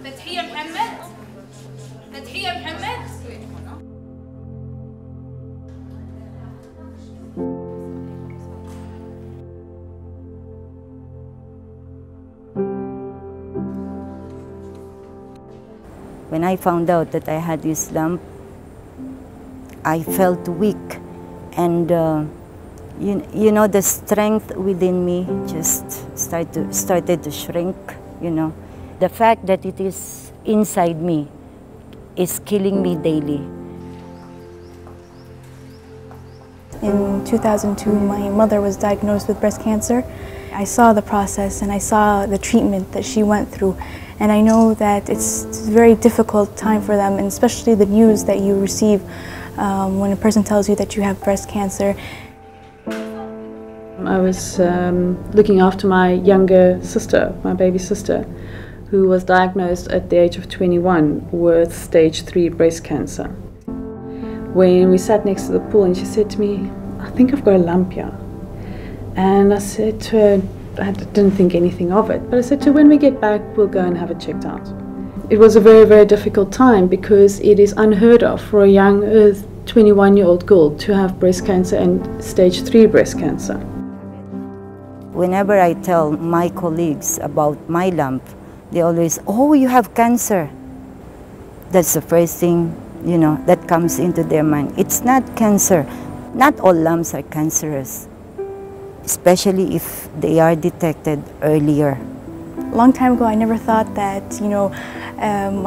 فتحية محمد. فتحية محمد. When I found out that I had this lump, I felt weak, and you know, the strength within me just started to shrink. You know, the fact that it is inside me is killing me daily. In 2002, my mother was diagnosed with breast cancer. I saw the process and I saw the treatment that she went through. And I know that it's a very difficult time for them, and especially the news that you receive when a person tells you that you have breast cancer. I was looking after my younger sister, my baby sister, who was diagnosed at the age of 21 with stage 3 breast cancer. When we sat next to the pool and she said to me, "I think I've got a lump here." And I said to her, I didn't think anything of it, but I said to her, "When we get back, we'll go and have it checked out." It was a very, very difficult time because it is unheard of for a young 21-year-old girl to have breast cancer and stage 3 breast cancer. Whenever I tell my colleagues about my lump, they always, "Oh, you have cancer." That's the first thing, you know, that comes into their mind. It's not cancer. Not all lumps are cancerous, especially if they are detected earlier. A long time ago, I never thought that, you know,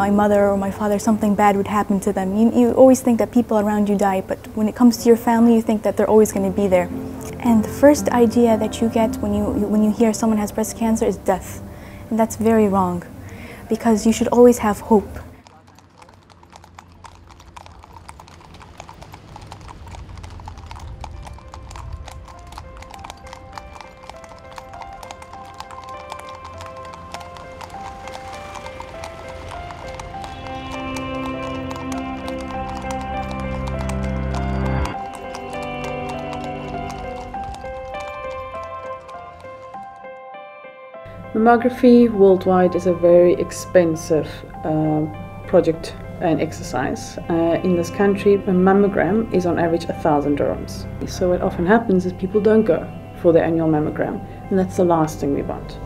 my mother or my father, something bad would happen to them. You always think that people around you die, but when it comes to your family, you think that they're always going to be there. And the first idea that you get when you hear someone has breast cancer is death. And that's very wrong, because you should always have hope. Mammography worldwide is a very expensive project and exercise. In this country, a mammogram is on average 1,000 dirhams. So what often happens is people don't go for their annual mammogram, and that's the last thing we want.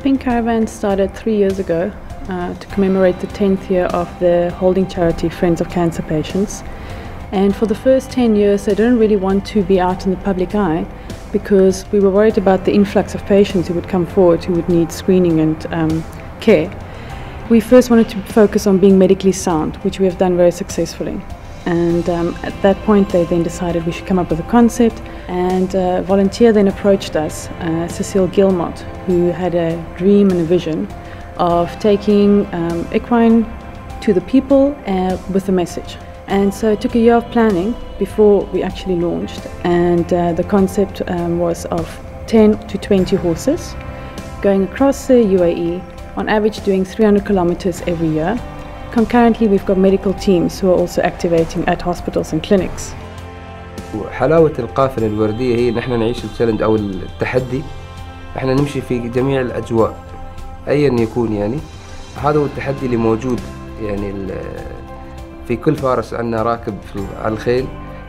Pink Caravan started 3 years ago to commemorate the 10th year of the holding charity Friends of Cancer Patients. And for the first 10 years they didn't really want to be out in the public eye because we were worried about the influx of patients who would come forward who would need screening and care. We first wanted to focus on being medically sound, which we have done very successfully. And at that point they then decided we should come up with a concept, and a volunteer then approached us, Cecile Gilmot, who had a dream and a vision of taking equine to the people with a message. And so it took a year of planning before we actually launched, and the concept was of 10 to 20 horses going across the UAE, on average doing 300 kilometers every year. Concurrently, we've got medical teams who are also activating at hospitals and clinics. حلاوة القافلة الوردية هي إن إحنا نعيش التشالنج أو التحدي. إحنا نمشي في جميع الأجواء أيا يكون، يعني هذا هو التحدي اللي موجود يعني في كل فارس عندنا راكب على الخيل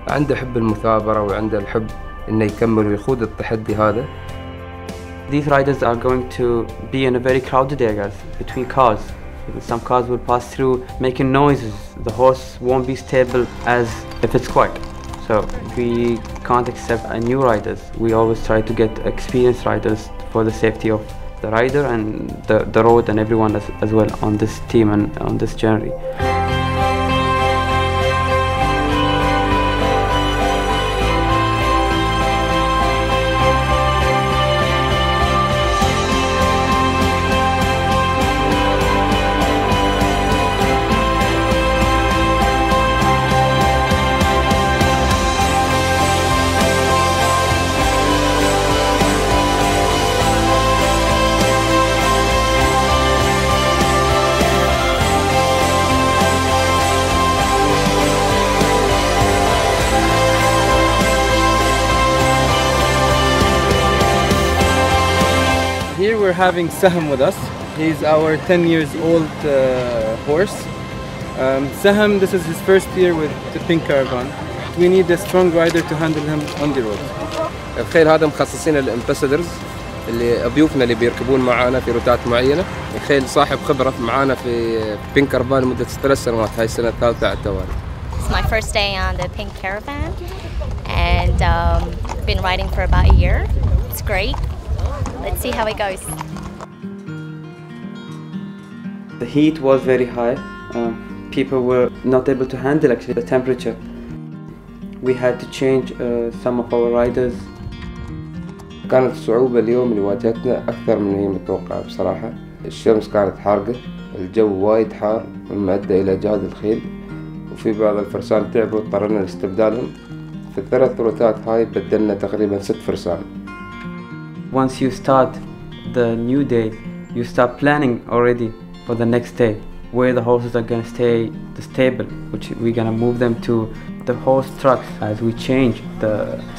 عنده حب المثابرة وعنده الحب إنه يكمل ويخوض التحدي هذا. These riders are going to be in a very crowded areas between cars. Some cars will pass through making noises. The horse won't be stable as if it's quiet. So we can't accept new riders. We always try to get experienced riders for the safety of the rider and the road and everyone as well on this team and on this journey. having Saham with us. He's our 10 years old horse. Saham, this is his first year with the Pink Caravan. We need a strong rider to handle him on the road. الخيل هذا مخصصين للامباسادرز اللي ضيوفنا اللي بيركبون معانا في روتات معينة. الخيل صاحب خبرة معانا في بينك كارفان لمدة 3 سنوات، هاي السنة الثالثة على التوالي. It's my first day on the Pink Caravan and been riding for about a year. It's great. Let's see how it goes. The heat was very high. People were not able to handle actually the temperature. We had to change some of our riders. كانت الصعوبة اليوم اللي واجهتنا أكثر من هي متوقعة بصراحة. الشمس كانت حارقة، الجو وايد حار مما أدى إلى إجهاد الخيل، وفي بعض الفرسان تعبوا اضطرينا لاستبدالهم. في ال3 روتات هاي بدلنا تقريبا 6 فرسان. Once you start the new day, you start planning already for the next day, where the horses are going to stay, the stable, which we're going to move them to the horse trucks as we change the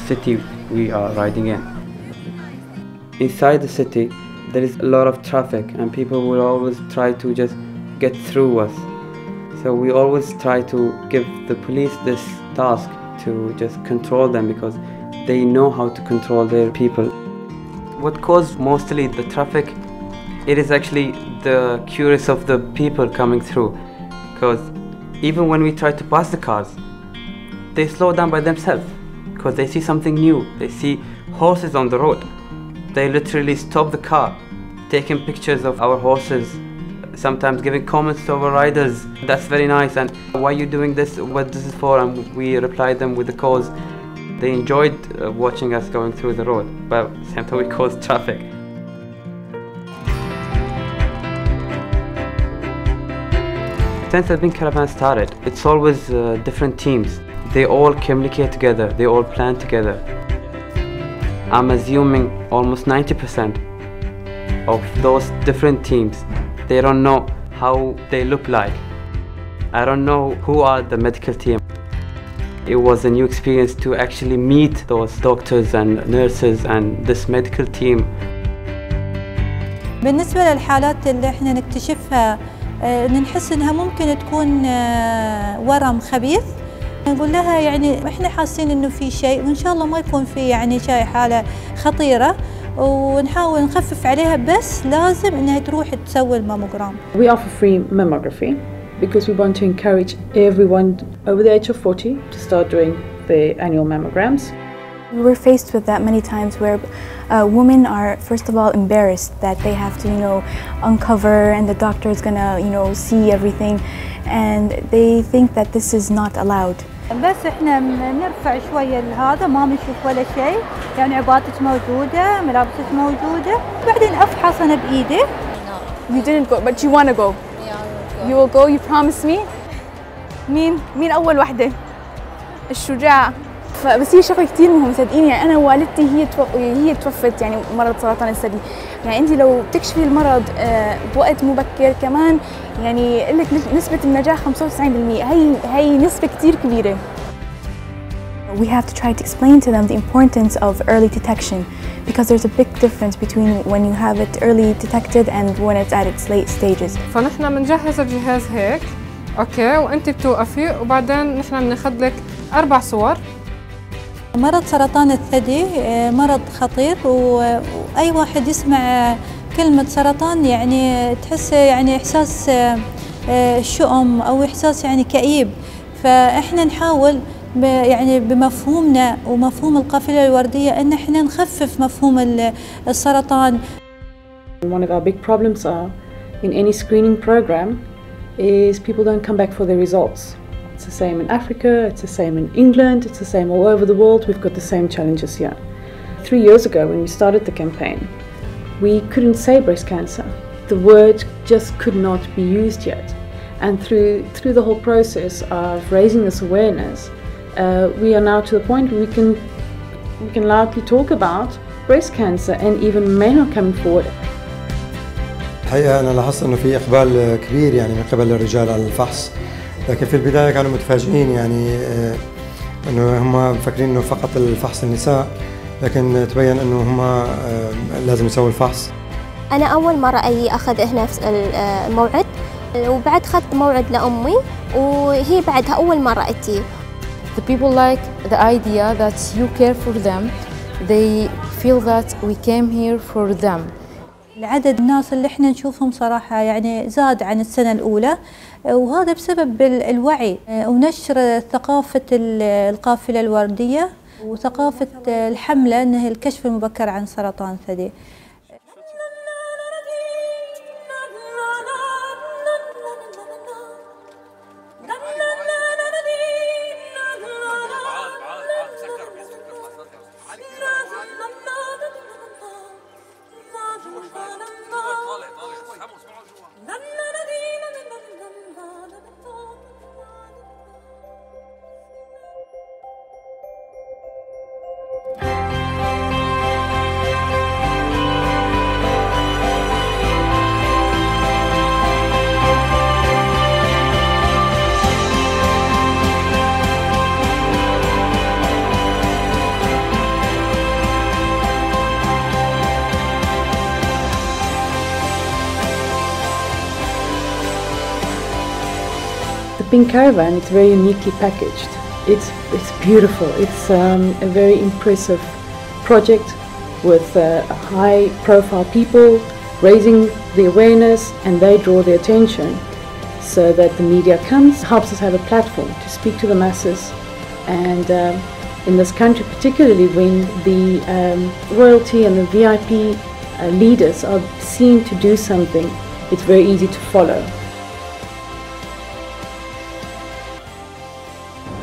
city we are riding in. Inside the city, there is a lot of traffic and people will always try to just get through us. So we always try to give the police this task to just control them because they know how to control their people. What caused mostly the traffic, it is actually the curious of the people coming through, because even when we try to pass the cars, they slow down by themselves because they see something new. They see horses on the road. They literally stop the car, taking pictures of our horses, sometimes giving comments to our riders. That's very nice, and why are you doing this? What this is for? And we reply them with the cause. They enjoyed watching us going through the road, but at the same time we caused traffic. Since the Pink Caravan started, it's always different teams. They all communicate together, they all plan together. I'm assuming almost 90% of those different teams, they don't know how they look like. I don't know who are the medical team. It was a new experience to actually meet those doctors and nurses and this medical team. بالنسبة للحالات اللي احنا نكتشفها نحس انها ممكن تكون ورم خبيث، نقول لها يعني احنا حاسين انه في شيء وان شاء الله ما يكون في يعني شيء حالة خطيرة، ونحاول نخفف عليها، بس لازم انها تروح تسوي الماموغرام. We offer free mammography because we want to encourage everyone over the age of 40 to start doing the annual mammograms. We were faced with that many times where women are, first of all, embarrassed that they have to, uncover and the doctor is gonna, see everything, and they think that this is not allowed. بس احنا نرفع شوية هذا، ما بنشوف ولا شيء، يعني عباتك موجودة، ملابسك موجودة، بعدين افحص انا بايدي. You didn't go, but you want to go. You will go, you promise me. مين أول وحدة؟ الشجاعة. بس هي شغله كثير مهم صدقيني. يعني انا والدتي هي توفت يعني مرض سرطان الثدي. يعني انت لو تكشفي المرض بوقت مبكر كمان يعني لك نسبه النجاح 95%. هي نسبه كثير كبيره. We have to try to explain to them the importance of early detection because there's a big difference between when you have it early detected and when it's at its late stages. فنحن بنجهز الجهاز هيك اوكي، وانت بتوقفي وبعدين نحن بناخذ لك 4 صور. مرض سرطان الثدي مرض خطير، وأي واحد يسمع كلمة سرطان يعني تحس يعني إحساس شؤم أو إحساس يعني كئيب، فإحنا نحاول يعني بمفهومنا ومفهوم القافلة الوردية أن إحنا نخفف مفهوم السرطان. One of our big problems are in any screening program is people don't come back for their results. It's the same in Africa, it's the same in England, it's the same all over the world. We've got the same challenges here. 3 years ago when we started the campaign, we couldn't say breast cancer. The word just could not be used yet. And through the whole process of raising this awareness, we are now to the point where we can loudly talk about breast cancer, and even men are coming forward. الحقيقة أنا لاحظت إنه في إقبال كبير يعني من قبل الرجال على الفحص، لكن في البداية كانوا متفاجئين يعني إنه هم مفكرين إنه فقط الفحص النساء، لكن تبين إنه هم لازم يسووا الفحص. أنا أول مرة أجي أخذ هنا الموعد، وبعد أخذت موعد لأمي وهي بعدها أول مرة أتي. The people like the idea that you care for them. They feel that we came here for them. العدد الناس اللي احنا نشوفهم صراحة يعني زاد عن السنة الأولى، وهذا بسبب الوعي ونشر ثقافة القافلة الوردية وثقافة الحملة أنه الكشف المبكر عن سرطان الثدي. The Pink Caravan is very uniquely packaged. It's beautiful. It's a very impressive project with high-profile people raising the awareness, and they draw the attention so that the media comes, helps us have a platform to speak to the masses. And in this country, particularly when the royalty and the VIP leaders are seen to do something, it's very easy to follow.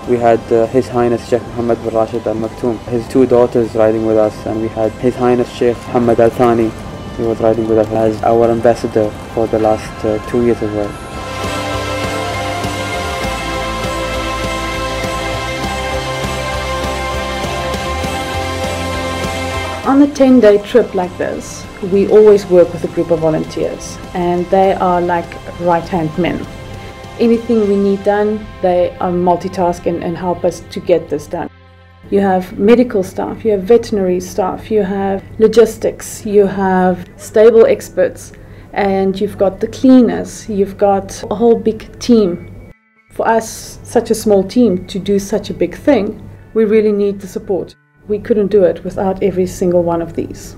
We had His Highness Sheikh Mohammed bin Rashid Al Maktoum, his two daughters riding with us, and we had His Highness Sheikh Mohammed Al Thani, he was riding with us as our ambassador for the last 2 years as well. On a 10-day trip like this, we always work with a group of volunteers, and they are like right-hand men. Anything we need done, they are multitasking and help us to get this done. You have medical staff, you have veterinary staff, you have logistics, you have stable experts, and you've got the cleaners, you've got a whole big team. For us, such a small team, to do such a big thing, we really need the support. We couldn't do it without every single one of these.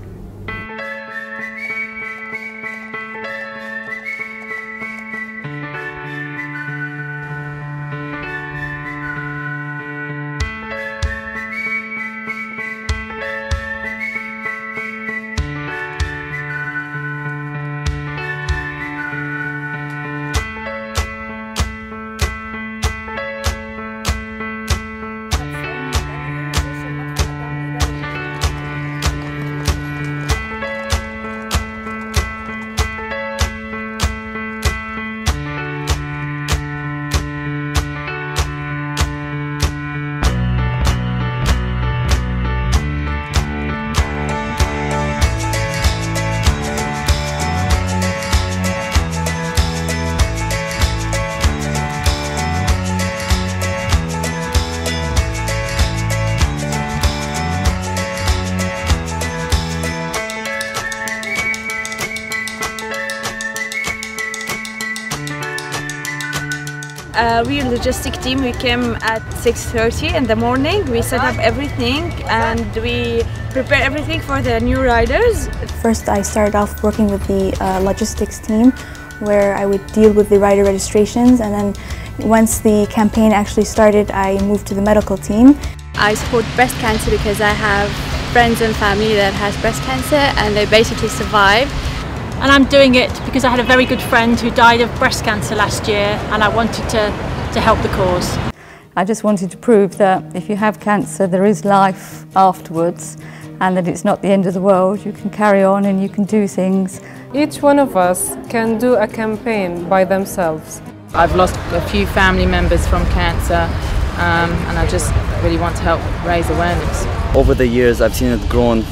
We're a logistic team. We came at 6:30 in the morning. We set up everything and we prepare everything for the new riders. First, I started off working with the logistics team, where I would deal with the rider registrations, and then once the campaign actually started, I moved to the medical team. I support breast cancer because I have friends and family that has breast cancer and they basically survived. And I'm doing it because I had a very good friend who died of breast cancer last year, and I wanted to help the cause. I just wanted to prove that if you have cancer, there is life afterwards, and that it's not the end of the world. You can carry on and you can do things. Each one of us can do a campaign by themselves. I've lost a few family members from cancer, and I just really want to help raise awareness. Over the years, I've seen it grown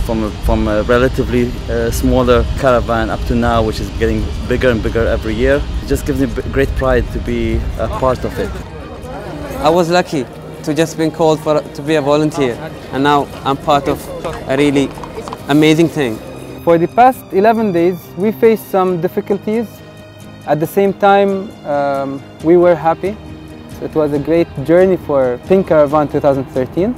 from a relatively smaller caravan up to now, which is getting bigger and bigger every year. It just gives me great pride to be a part of it. I was lucky to just been called to be a volunteer, and now I'm part of a really amazing thing. For the past 11 days, we faced some difficulties. At the same time, we were happy. It was a great journey for Pink Caravan 2013.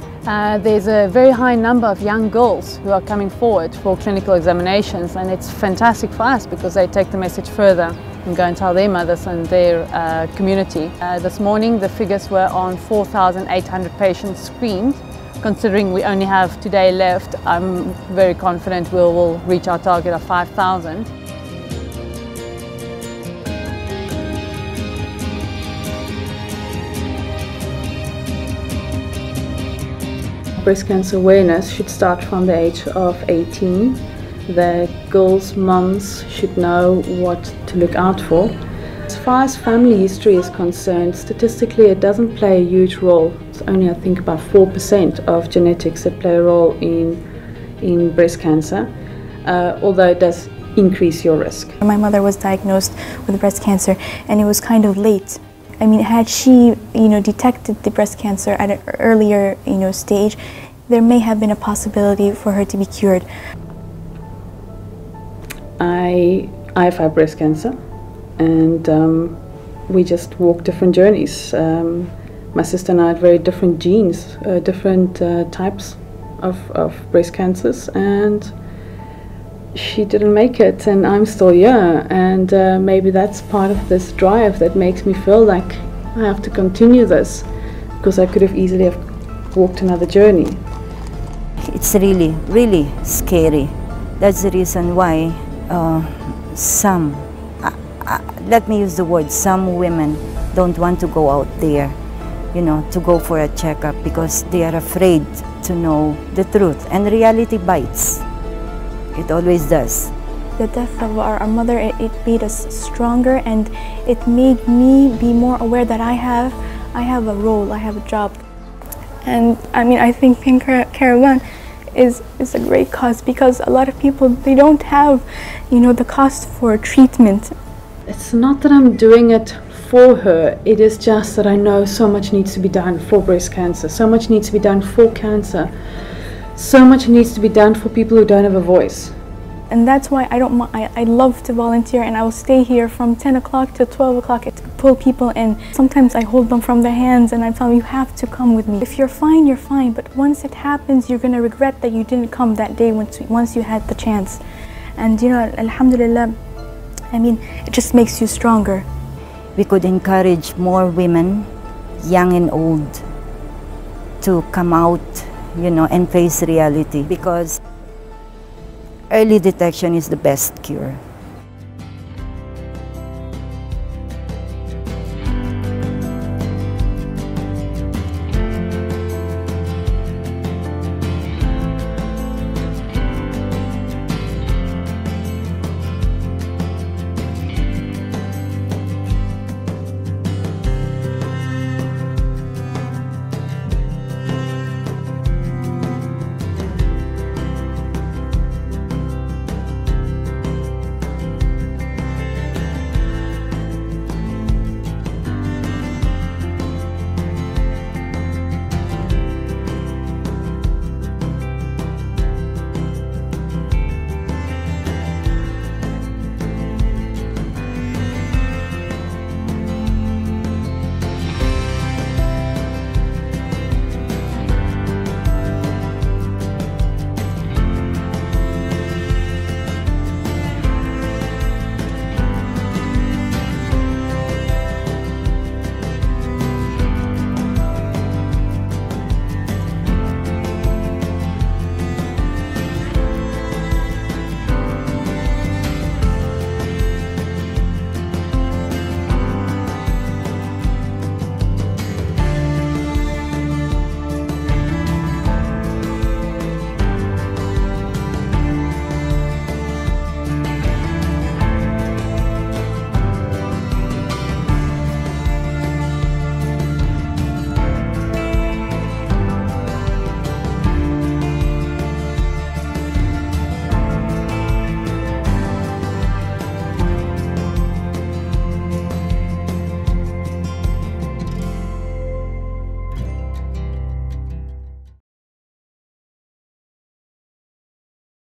There's a very high number of young girls who are coming forward for clinical examinations, and it's fantastic for us because they take the message further and go and tell their mothers and their community. This morning the figures were on 4,800 patients screened. Considering we only have today left, I'm very confident we will reach our target of 5,000. Breast cancer awareness should start from the age of 18. The girls' mums should know what to look out for. As far as family history is concerned, statistically it doesn't play a huge role. It's only, I think, about 4% of genetics that play a role in breast cancer, although it does increase your risk. My mother was diagnosed with breast cancer and it was kind of late. I mean, had she, detected the breast cancer at an earlier, stage, there may have been a possibility for her to be cured. I have breast cancer, and we just walk different journeys. My sister and I had very different genes, different types of breast cancers, and she didn't make it, and I'm still here, and maybe that's part of this drive that makes me feel like I have to continue this, because I could have easily have walked another journey. It's really, really scary. That's the reason why some, let me use the word, some women don't want to go out there, to go for a checkup because they are afraid to know the truth, and reality bites. It always does. The death of our mother, it made us stronger, and it made me be more aware that I have a role, I have a job. And I mean, I think Pink Caravan is a great cause because a lot of people, they don't have, the cost for treatment. It's not that I'm doing it for her, it is just that I know so much needs to be done for breast cancer, so much needs to be done for cancer. So much needs to be done for people who don't have a voice. And that's why I love to volunteer, and I will stay here from 10 o'clock to 12 o'clock to pull people in. Sometimes I hold them from their hands and I tell them, you have to come with me. If you're fine, you're fine, but once it happens, you're going to regret that you didn't come that day once you had the chance. And alhamdulillah, I mean, it just makes you stronger. We could encourage more women, young and old, to come out and face reality, because early detection is the best cure.